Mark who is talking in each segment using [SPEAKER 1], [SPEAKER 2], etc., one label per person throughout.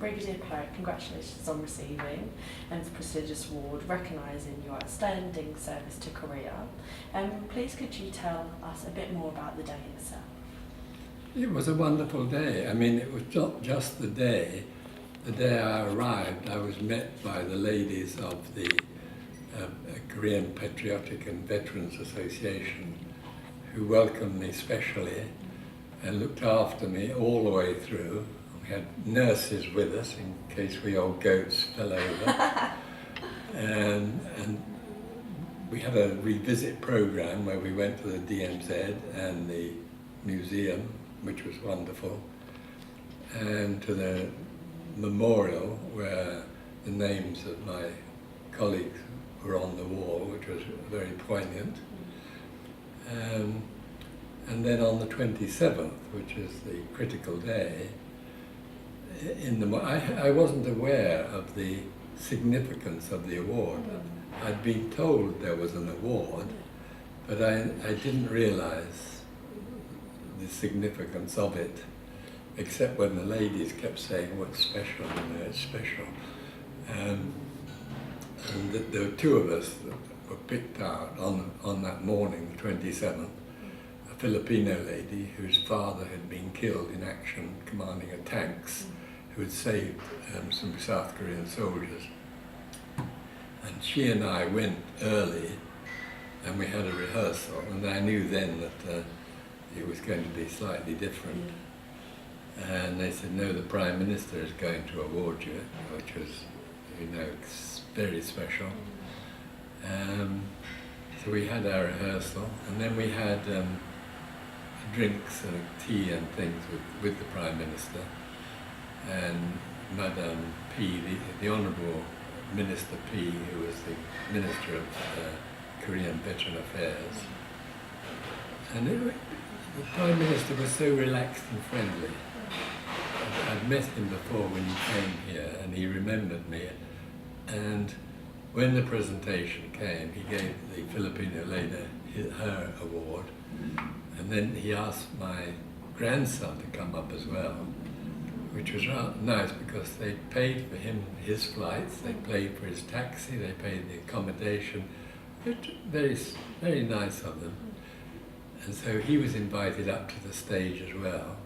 [SPEAKER 1] Brigadier Parritt, congratulations on receiving the prestigious award recognising your outstanding service to Korea. Please could you tell us a bit more about the day itself?
[SPEAKER 2] It was a wonderful day. I mean, it was not just the day. The day I arrived, I was met by the ladies of the Korean Patriotic and Veterans Association, who welcomed me specially and looked after me all the way through. We had nurses with us in case we old goats fell over. and we had a revisit program where we went to the DMZ and the museum, which was wonderful, and to the memorial where the names of my colleagues were on the wall, which was very poignant. And then on the 27th, which is the critical day, I wasn't aware of the significance of the award. I'd been told there was an award, but I didn't realise the significance of it, except when the ladies kept saying, "Oh, it's special, you know, it's special." And there were two of us that were picked out on that morning, the 27th, a Filipino lady whose father had been killed in action commanding a tanks, who had saved some South Korean soldiers. And she and I went early and we had a rehearsal, and I knew then that it was going to be slightly different. And they said, "No, the Prime Minister is going to award you," which was, you know, very special. So we had our rehearsal, and then we had drinks and tea and things with the Prime Minister and Madame P, the Honourable Minister P, who was the Minister of Korean Veteran Affairs. And the Prime Minister was so relaxed and friendly. I'd met him before when he came here, and he remembered me. And when the presentation came, he gave the Filipino lady her award, and then he asked my grandson to come up as well, which was rather nice because they paid for him his flights, they paid for his taxi, they paid the accommodation. Very, very nice of them. And so he was invited up to the stage as well.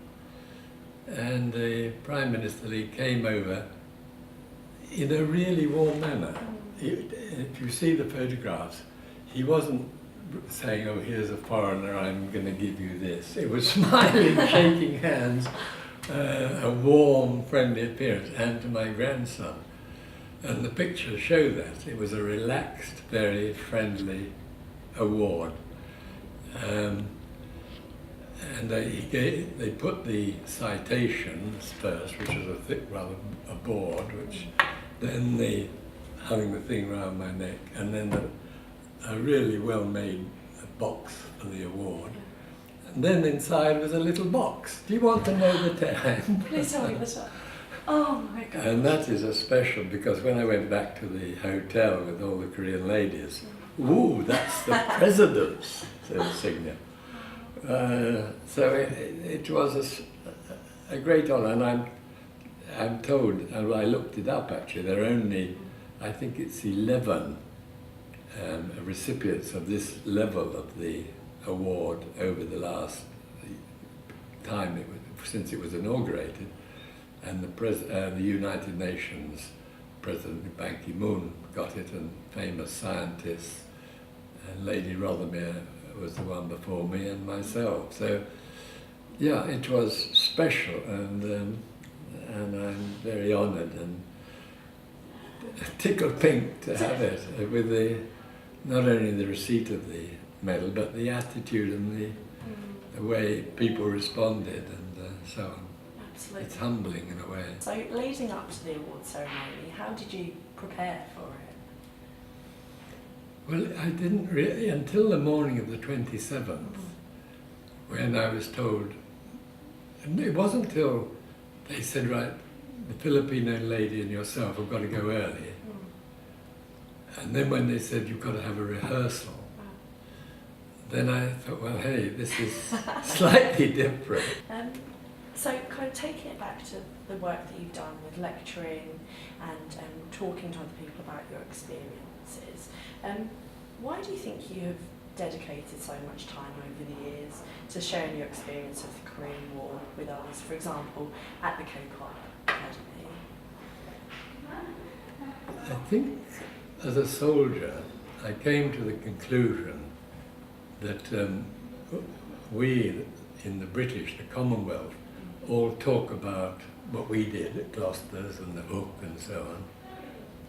[SPEAKER 2] And the Prime Minister Lee came over in a really warm manner. If you see the photographs, he wasn't saying, "Oh, here's a foreigner, I'm going to give you this." It was smiling, shaking hands, a warm, friendly appearance, and to my grandson. And the pictures show that. It was a relaxed, very friendly award. And they put the citations first, which was a thick, rather a board, which then hung the thing around my neck, and then a really well-made box for the award. And then inside was a little box. Do you want to know the time?
[SPEAKER 1] Please tell me the time. Oh my God.
[SPEAKER 2] And that is a special, because when I went back to the hotel with all the Korean ladies, "Ooh, that's the president's insignia." So it was a great honour, and I'm told, and I looked it up actually, there are only, I think it's 11 recipients of this level of the award over the last time, since it was inaugurated. And the United Nations President Ban Ki-moon got it, and famous scientists, and Lady Rothermere was the one before me, and myself. So yeah, it was special, and I'm very honoured and tickled pink to have it, with not only the receipt of the medal, but the attitude and the way people responded, and so on.
[SPEAKER 1] Absolutely.
[SPEAKER 2] It's humbling in a way.
[SPEAKER 1] So leading up to the award ceremony, how did you prepare for it?
[SPEAKER 2] Well, I didn't really, until the morning of the 27th, when I was told, and it wasn't until they said, "Right, the Filipino lady and yourself have got to go early." And then when they said, "You've got to have a rehearsal," then I thought, well, hey, this is slightly different.
[SPEAKER 1] So kind of taking it back to the work that you've done with lecturing and talking to other people about your experiences, why do you think you have dedicated so much time over the years to sharing your experience of the Korean War with others, for example, at the K-pop Academy?
[SPEAKER 2] I think as a soldier, I came to the conclusion that we in the British, the Commonwealth, all talk about what we did at Gloucester's and the Hook and so on.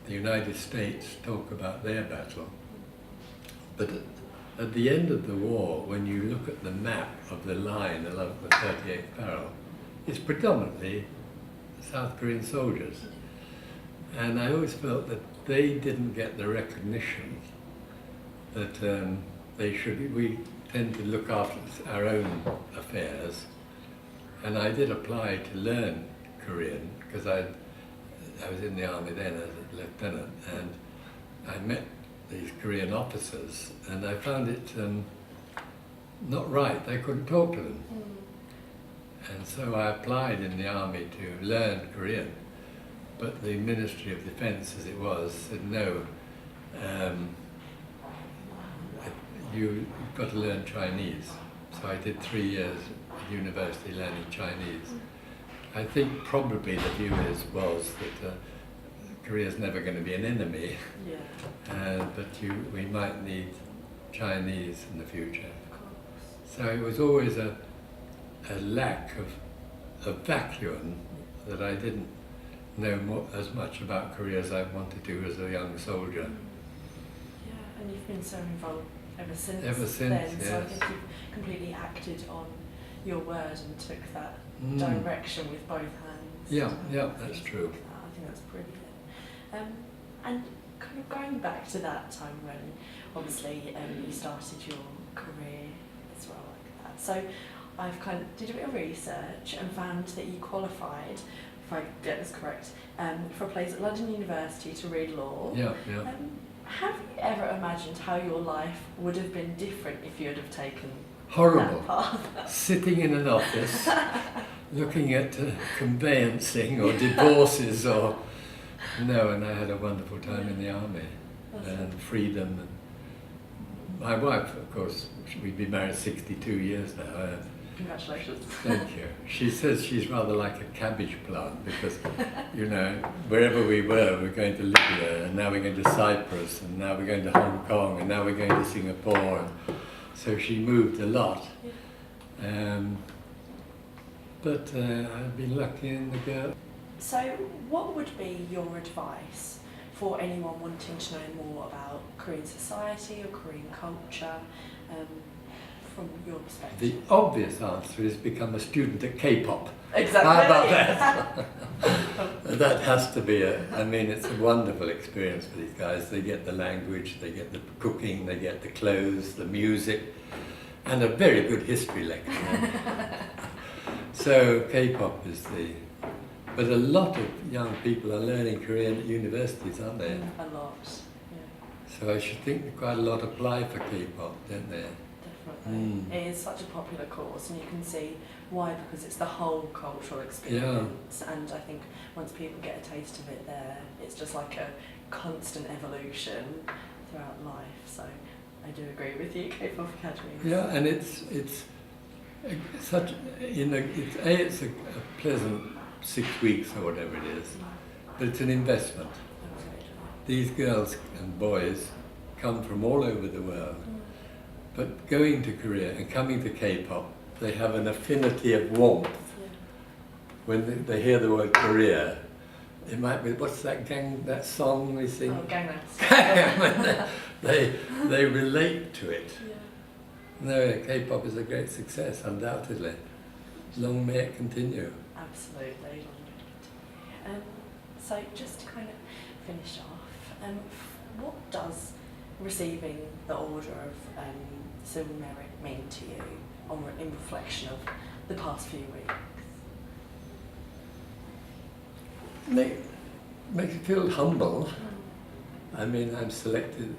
[SPEAKER 2] The United States talk about their battle. But at the end of the war, when you look at the map of the line along the 38th parallel, it's predominantly South Korean soldiers. And I always felt that they didn't get the recognition that they should. We tend to look after our own affairs. And I did apply to learn Korean because I was in the army then as a lieutenant, and I met these Korean officers, and I found it not right. I couldn't talk to them. And so I applied in the army to learn Korean, but the Ministry of Defence, as it was, said no, you've got to learn Chinese. So I did 3 years at university learning Chinese. I think probably the view was that Korea's never going to be an enemy, but we might need Chinese in the future. So it was always a lack of a vacuum that I didn't know as much about Korea as I wanted to as a young soldier.
[SPEAKER 1] Yeah, and you've been so involved ever since
[SPEAKER 2] then,
[SPEAKER 1] yes. So I
[SPEAKER 2] Yes.
[SPEAKER 1] think you've completely acted on your word and took that direction with both hands.
[SPEAKER 2] Yeah, that's true.
[SPEAKER 1] I think that's brilliant. And kind of going back to that time when obviously you started your career as well like that. So I've kind of did a bit of research and found that you qualified, if I get this correct, for a place at London University to read law.
[SPEAKER 2] Yeah.
[SPEAKER 1] Have you ever imagined how your life would have been different if you had have taken
[SPEAKER 2] Horrible.
[SPEAKER 1] that path?
[SPEAKER 2] Sitting in an office, looking at conveyancing or divorces or... No, and I had a wonderful time in the army and freedom. And my wife, of course, we've been married 62 years now.
[SPEAKER 1] Congratulations.
[SPEAKER 2] Thank you. She says she's rather like a cabbage plant because, wherever we were, we're going to Libya, and now we're going to Cyprus, and now we're going to Hong Kong, and now we're going to Singapore. And so she moved a lot. But I've been lucky in the girl.
[SPEAKER 1] So what would be your advice for anyone wanting to know more about Korean society or Korean culture from your perspective?
[SPEAKER 2] The obvious answer is become a student at K-pop.
[SPEAKER 1] Exactly.
[SPEAKER 2] How about that? That has to be it's a wonderful experience for these guys. They get the language, they get the cooking, they get the clothes, the music, and a very good history lecture. So K-pop is but a lot of young people are learning Korean at universities, aren't they?
[SPEAKER 1] A lot, yeah.
[SPEAKER 2] So I should think quite a lot apply for K-pop, don't they?
[SPEAKER 1] Definitely. It is such a popular course, and you can see why, because it's the whole cultural experience. Yeah. And I think once people get a taste of it there, it's just like a constant evolution throughout life. So I do agree with you, K-pop Academy.
[SPEAKER 2] Yeah, and it's such it's a pleasant 6 weeks or whatever it is, but it's an investment. These girls and boys come from all over the world, but going to Korea and coming to K-pop, they have an affinity of warmth. When they hear the word Korea, it might be, what's that song we sing?
[SPEAKER 1] Oh, Gangnam.
[SPEAKER 2] They relate to it. No, K-pop is a great success, undoubtedly. Long may it continue.
[SPEAKER 1] Absolutely. So just to kind of finish off, what does receiving the Order of Civil Merit mean to you in reflection of the past few weeks?
[SPEAKER 2] Makes you feel humble. I'm selected.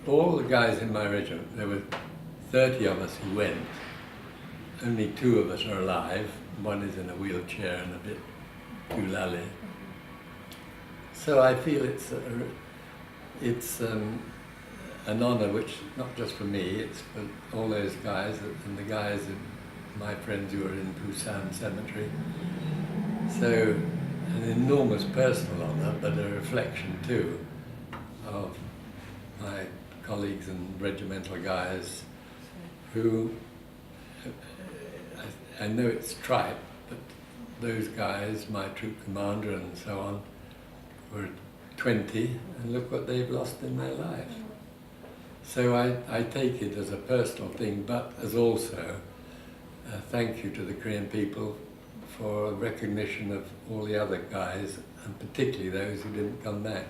[SPEAKER 2] All the guys in my regiment, there were 30 of us who went. Only 2 of us are alive. one is in a wheelchair and a bit doolally. So I feel it's an honour, which not just for me, it's for all those guys and the guys, my friends who are in Busan Cemetery. So an enormous personal honour, but a reflection too of my colleagues and regimental guys who, I know it's trite, but those guys, my troop commander and so on, were 20, and look what they've lost in their life. So I take it as a personal thing, but as also a thank you to the Korean people for recognition of all the other guys, and particularly those who didn't come back.